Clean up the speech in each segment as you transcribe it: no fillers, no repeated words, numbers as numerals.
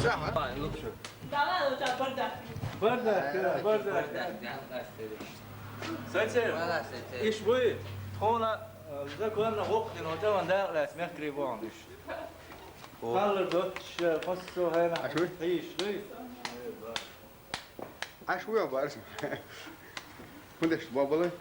زعما Voilà, c'était. Ich will, Trona, da können hoch den Hotel und da lässt mich kriegen nicht. Haller Dutch, fast so her. Aşuy? Riş. عشوية بعرف كلش بابلي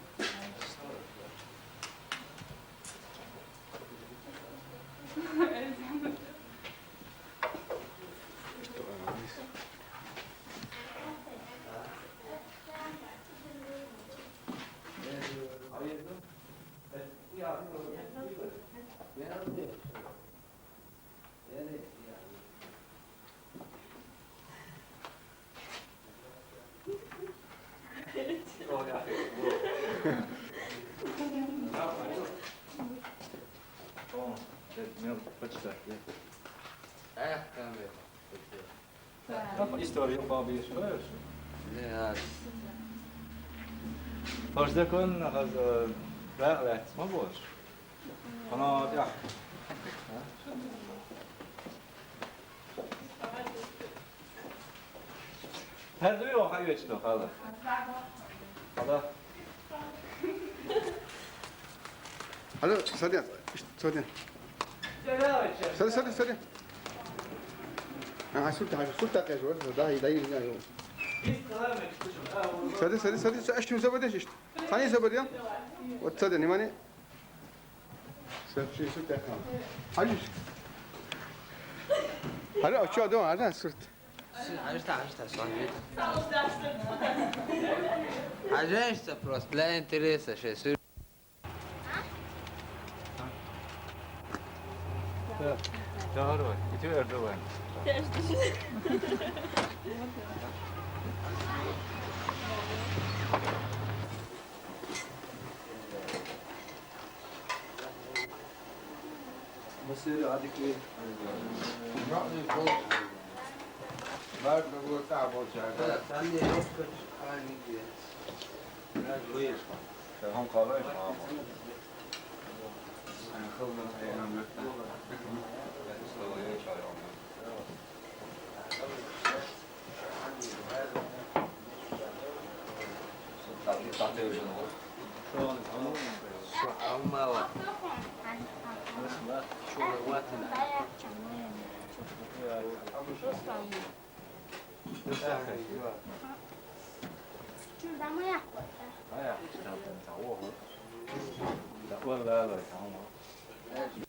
История бабы швеш. Ja, Fast da können also da lässt mal was. Kana ja. Her du yok hayır işte hala. Hala. هلا صديق صديق صديق صديق صديق أنا سلطة سلطة كاجوال ده يداير صديق صديق صديق أشتم زبدة إيش ثانية زبدة وتصدق نماني شيء سلطة كام هايش هلا أشياء ده هذا سلطة عرفت a gente просто для интереса сейчас. Doğru. Bütün Erdoğan. مصير هذيك رأي فوق بعد ما هو تعب وشغال هم قالوا Uma لا لا لا